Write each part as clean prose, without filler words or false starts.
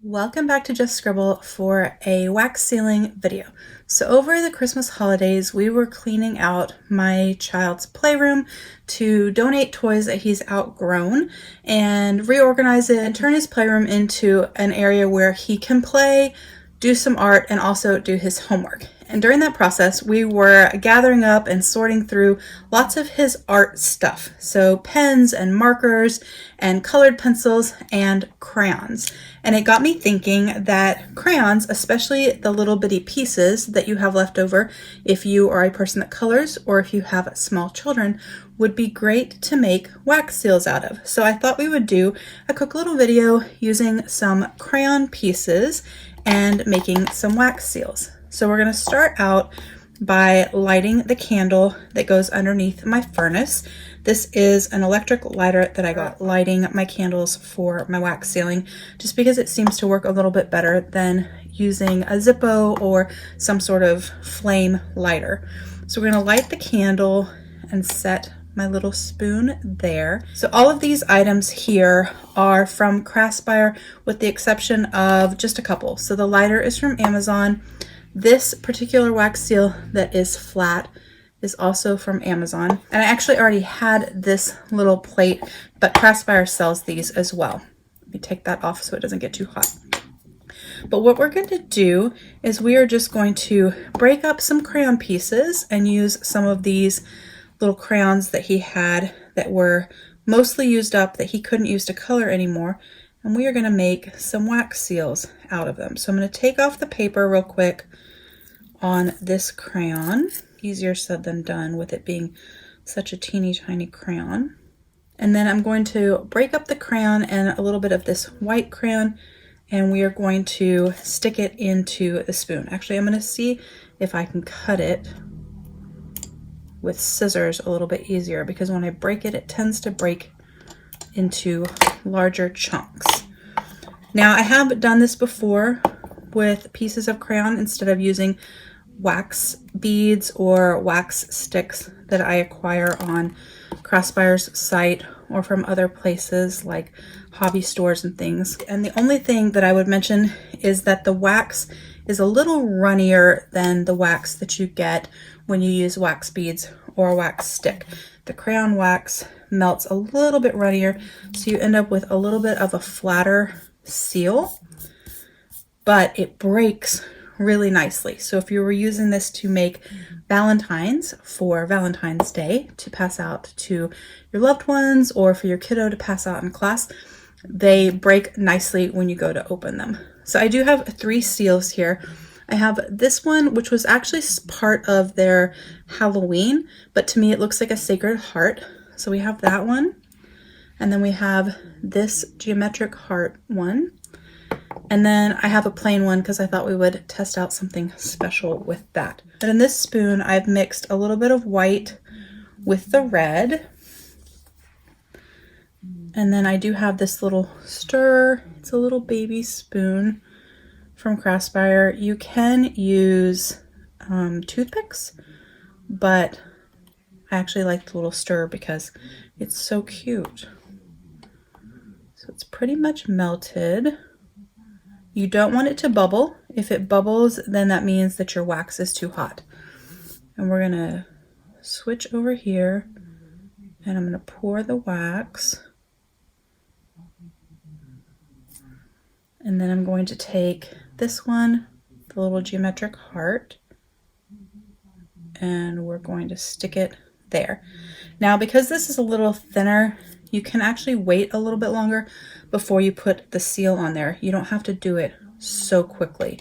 Welcome back to Just Scribble for a wax sealing video. So over the Christmas holidays, we were cleaning out my child's playroom to donate toys that he's outgrown and reorganize it and turn his playroom into an area where he can play, do some art, and also do his homework. And during that process, we were gathering up and sorting through lots of his art stuff. So pens and markers and colored pencils and crayons. And it got me thinking that crayons, especially the little bitty pieces that you have left over, if you are a person that colors or if you have small children, would be great to make wax seals out of. So I thought we would do a quick little video using some crayon pieces and making some wax seals. So we're going to start out by lighting the candle that goes underneath my furnace. This is an electric lighter that I got lighting my candles for my wax sealing, just because it seems to work a little bit better than using a Zippo or some sort of flame lighter. So we're going to light the candle and set my little spoon there. So all of these items here are from CRASPIRE with the exception of just a couple. So the lighter is from Amazon. This particular wax seal that is flat is also from Amazon. And I actually already had this little plate, but CRASPIRE sells these as well. Let me take that off so it doesn't get too hot. But what we're going to do is we are just going to break up some crayon pieces and use some of these little crayons that he had that were mostly used up that he couldn't use to color anymore. And we are going to make some wax seals out of them. So I'm going to take off the paper real quick on this crayon. Easier said than done with it being such a teeny tiny crayon. And then I'm going to break up the crayon and a little bit of this white crayon, and we are going to stick it into the spoon. Actually, I'm going to see if I can cut it with scissors a little bit easier, because when I break it, it tends to break into larger chunks. Now, I have done this before with pieces of crayon instead of using wax beads or wax sticks that I acquire on CRASPIRE's site or from other places like hobby stores and things. And the only thing that I would mention is that the wax is a little runnier than the wax that you get when you use wax beads or a wax stick. The crayon wax melts a little bit runnier, so you end up with a little bit of a flatter seal, but it breaks really nicely. So if you were using this to make Valentines for Valentine's Day to pass out to your loved ones or for your kiddo to pass out in class, they break nicely when you go to open them. So I do have 3 seals here. I have this one, which was actually part of their Halloween, but to me it looks like a Sacred Heart. So we have that one. And then we have this geometric heart one. And then I have a plain one because I thought we would test out something special with that. But in this spoon, I've mixed a little bit of white with the red. And then I do have this little stir. It's a little baby spoon from CRASPIRE. You can use toothpicks, but I actually like the little stir because it's so cute. So it's pretty much melted. You don't want it to bubble. If it bubbles, then that means that your wax is too hot. And we're going to switch over here, and I'm going to pour the wax. And then I'm going to take this one, the little geometric heart, and we're going to stick it there. Now, because this is a little thinner, you can actually wait a little bit longer before you put the seal on there. You don't have to do it so quickly.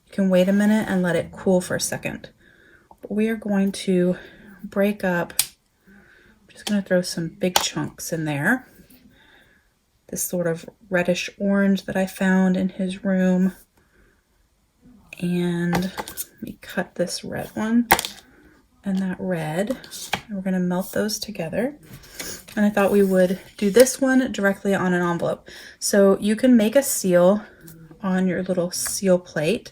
You can wait a minute and let it cool for a second. But we are going to break up, I'm just going to throw some big chunks in there. This sort of reddish orange that I found in his room. And let me cut this red one and that red. And we're going to melt those together. And I thought we would do this one directly on an envelope. So you can make a seal on your little seal plate.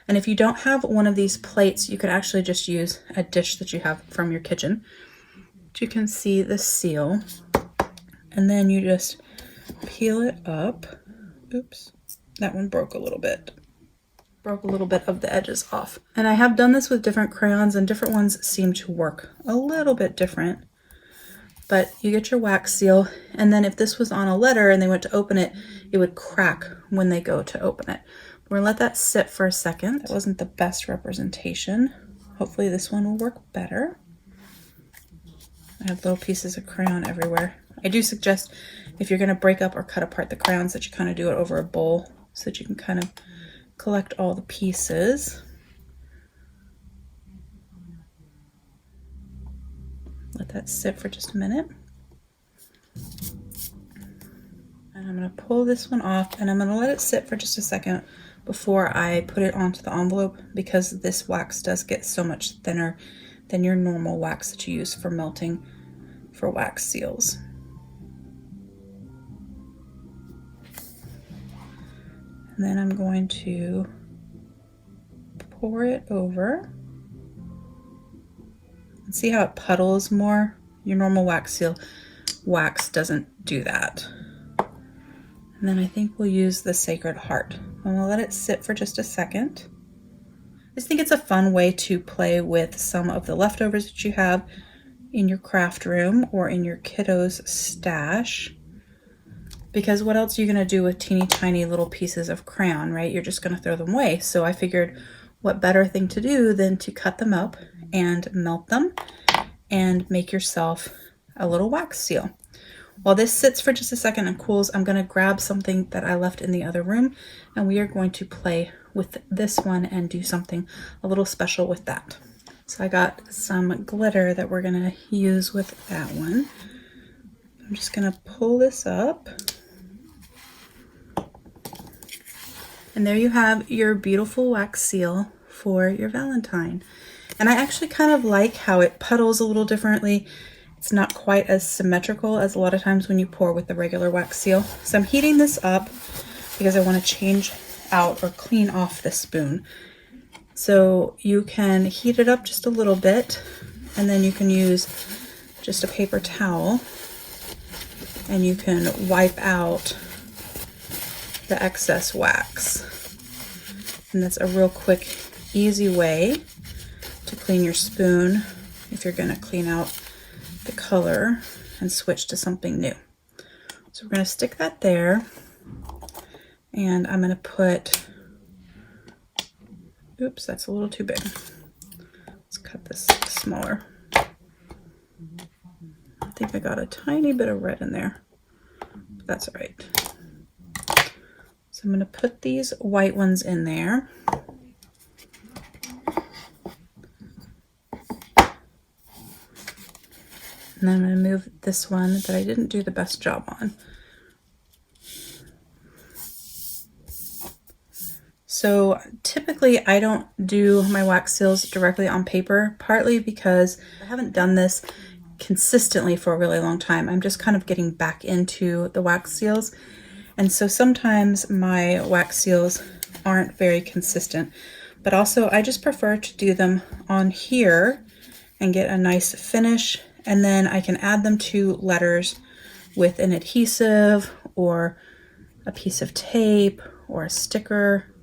And if you don't have one of these plates, you could actually just use a dish that you have from your kitchen. But you can see the seal. And then you just peel it up. Oops. That one broke a little bit. Broke a little bit of the edges off. And I have done this with different crayons, and different ones seem to work a little bit different. But you get your wax seal, and then if this was on a letter and they went to open it, it would crack when they go to open it. We're gonna let that sit for a second. That wasn't the best representation. Hopefully this one will work better. I have little pieces of crayon everywhere. I do suggest if you're gonna break up or cut apart the crayons that you kind of do it over a bowl so that you can kind of collect all the pieces. Let that sit for just a minute. And I'm going to pull this one off, and I'm going to let it sit for just a second before I put it onto the envelope, because this wax does get so much thinner than your normal wax that you use for melting for wax seals. And then I'm going to pour it over. See how it puddles more? Your normal wax seal wax doesn't do that. And then I think we'll use the Sacred Heart. And we'll let it sit for just a second. I just think it's a fun way to play with some of the leftovers that you have in your craft room or in your kiddo's stash. Because what else are you gonna do with teeny tiny little pieces of crayon, right? You're just gonna throw them away. So I figured what better thing to do than to cut them up and melt them and make yourself a little wax seal. While this sits for just a second and cools, I'm going to grab something that I left in the other room, and we are going to play with this one and do something a little special with that. So I got some glitter that we're going to use with that one. I'm just going to pull this up. And there you have your beautiful wax seal for your Valentine. And I actually kind of like how it puddles a little differently. It's not quite as symmetrical as a lot of times when you pour with the regular wax seal. So I'm heating this up because I want to change out or clean off the spoon. So you can heat it up just a little bit, and then you can use just a paper towel and you can wipe out the excess wax. And that's a real quick, easy way to clean your spoon if you're going to clean out the color and switch to something new. So we're going to stick that there, and I'm going to put, oops, that's a little too big. Let's cut this smaller. I think I got a tiny bit of red in there, but that's all right. So I'm going to put these white ones in there. And then I'm going to move this one that I didn't do the best job on. So typically I don't do my wax seals directly on paper, partly because I haven't done this consistently for a really long time. I'm just kind of getting back into the wax seals. And so sometimes my wax seals aren't very consistent, but also I just prefer to do them on here and get a nice finish. And then I can add them to letters with an adhesive or a piece of tape or a sticker.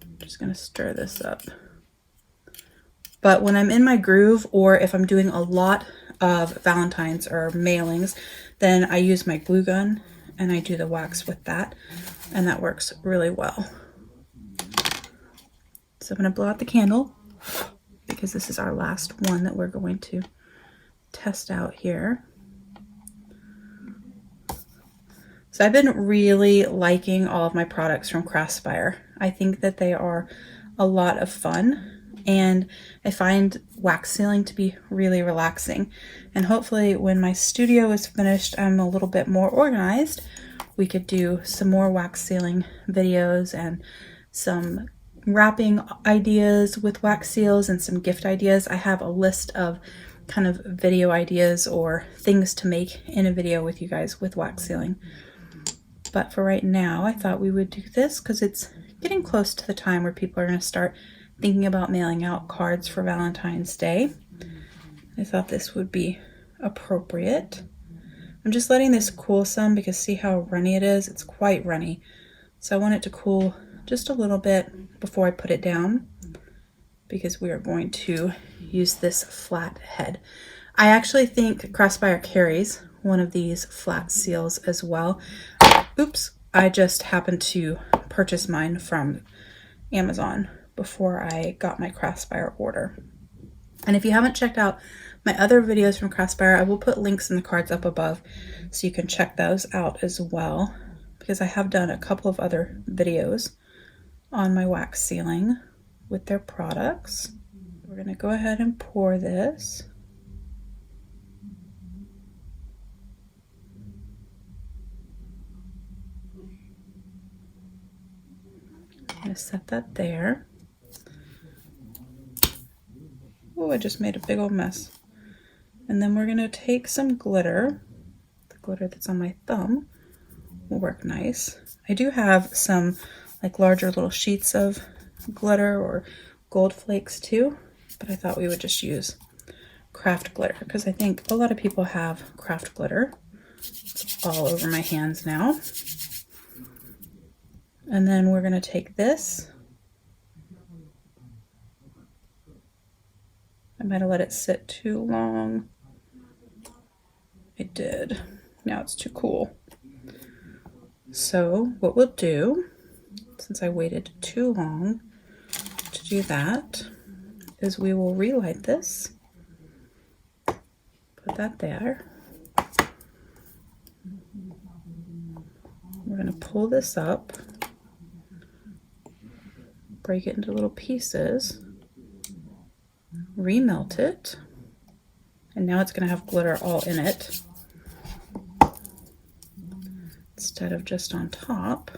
I'm just going to stir this up. But when I'm in my groove, or if I'm doing a lot of Valentines or mailings, then I use my glue gun and I do the wax with that, and that works really well. So I'm going to blow out the candle, because this is our last one that we're going to test out here. So I've been really liking all of my products from CRASPIRE. I think that they are a lot of fun, and I find wax sealing to be really relaxing. And hopefully when my studio is finished, I'm a little bit more organized. We could do some more wax sealing videos and some wrapping ideas with wax seals and some gift ideas. I have a list of kind of video ideas or things to make in a video with you guys with wax sealing. But for right now, I thought we would do this because it's getting close to the time where people are going to start thinking about mailing out cards for Valentine's Day. I thought this would be appropriate. I'm just letting this cool some because see how runny it is? It's quite runny. So I want it to cool just a little bit before I put it down because we are going to use this flat head. I actually think CRASPIRE carries one of these flat seals as well. Oops, I just happened to purchase mine from Amazon before I got my CRASPIRE order. And if you haven't checked out my other videos from CRASPIRE, I will put links in the cards up above so you can check those out as well, because I have done a couple of other videos on my wax sealing with their products. We're going to go ahead and pour this. I'm going to set that there. Oh, I just made a big old mess. And then we're going to take some glitter. The glitter that's on my thumb will work nice. I do have some like larger little sheets of glitter or gold flakes too, but I thought we would just use craft glitter because I think a lot of people have craft glitter. It's all over my hands now. And then we're going to take this. I might have let it sit too long. I did. Now it's too cool. So what we'll do, since I waited too long to do that, is we will relight this. Put that there. We're going to pull this up, break it into little pieces, remelt it, and now it's going to have glitter all in it instead of just on top.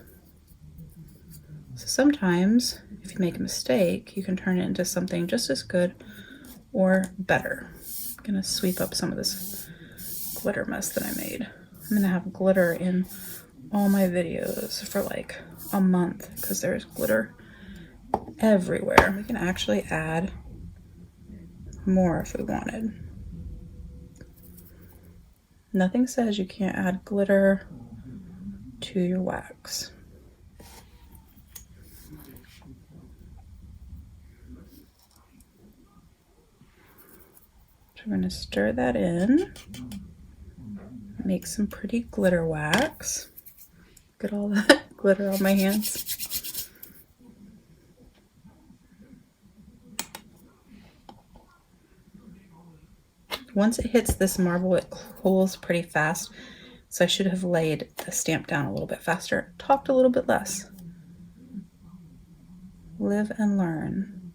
So sometimes if you make a mistake, you can turn it into something just as good or better. I'm going to sweep up some of this glitter mess that I made. I'm going to have glitter in all my videos for like a month because there's glitter everywhere. We can actually add more if we wanted. Nothing says you can't add glitter to your wax. So we're going to stir that in, make some pretty glitter wax. Look at all that glitter on my hands. Once it hits this marble, it cools pretty fast. So I should have laid the stamp down a little bit faster, talked a little bit less. Live and learn.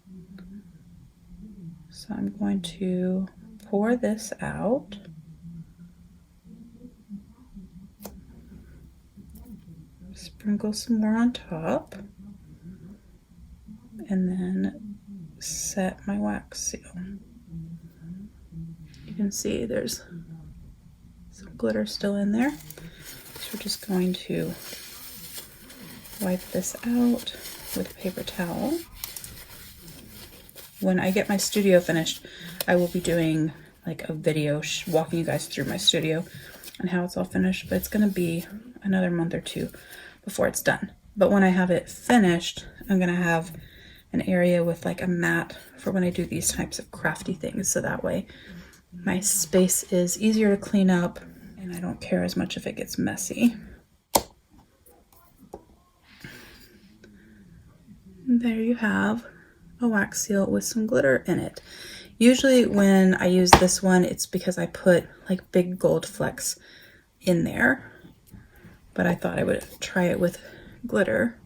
So I'm going to pour this out. Sprinkle some more on top. And then set my wax seal. You can see there's some glitter still in there. So we're just going to wipe this out with a paper towel. When I get my studio finished, I will be doing like a video walking you guys through my studio and how it's all finished, but it's going to be another month or two before it's done. But when I have it finished, I'm going to have an area with like a mat for when I do these types of crafty things, so that way my space is easier to clean up and I don't care as much if it gets messy. And there you have a wax seal with some glitter in it. Usually when I use this one, it's because I put like big gold flecks in there, but I thought I would try it with glitter.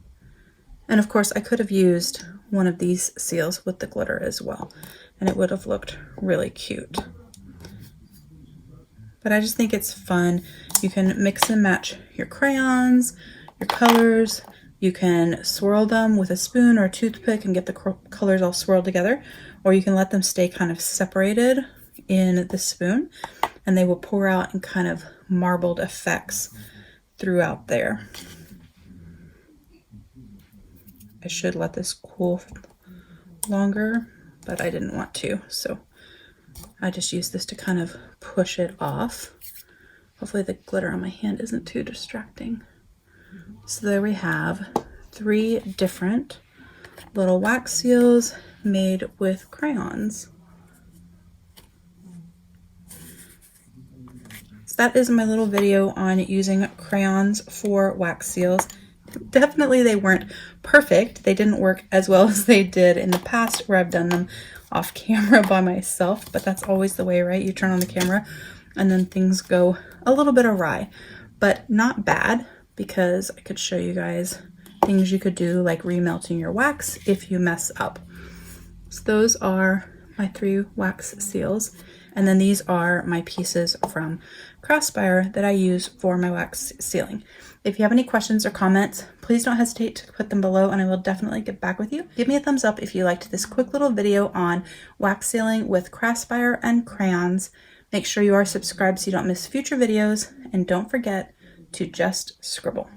And of course I could have used one of these seals with the glitter as well, and it would have looked really cute. But I just think it's fun. You can mix and match your crayons, your colors. You can swirl them with a spoon or a toothpick and get the colors all swirled together, or you can let them stay kind of separated in the spoon and they will pour out in kind of marbled effects throughout there. I should let this cool longer, but I didn't want to, so I just used this to kind of push it off Hopefully the glitter on my hand isn't too distracting. So there we have 3 different little wax seals made with crayons. So that is my little video on using crayons for wax seals. Definitely they weren't perfect. They didn't work as well as they did in the past where I've done them off camera by myself, but that's always the way, right? You turn on the camera and then things go a little bit awry, but not bad, because I could show you guys things you could do like remelting your wax if you mess up. So those are my 3 wax seals. And then these are my pieces from CRASPIRE that I use for my wax sealing. If you have any questions or comments, please don't hesitate to put them below and I will definitely get back with you. Give me a thumbs up if you liked this quick little video on wax sealing with CRASPIRE and crayons. Make sure you are subscribed so you don't miss future videos, and don't forget to just scribble.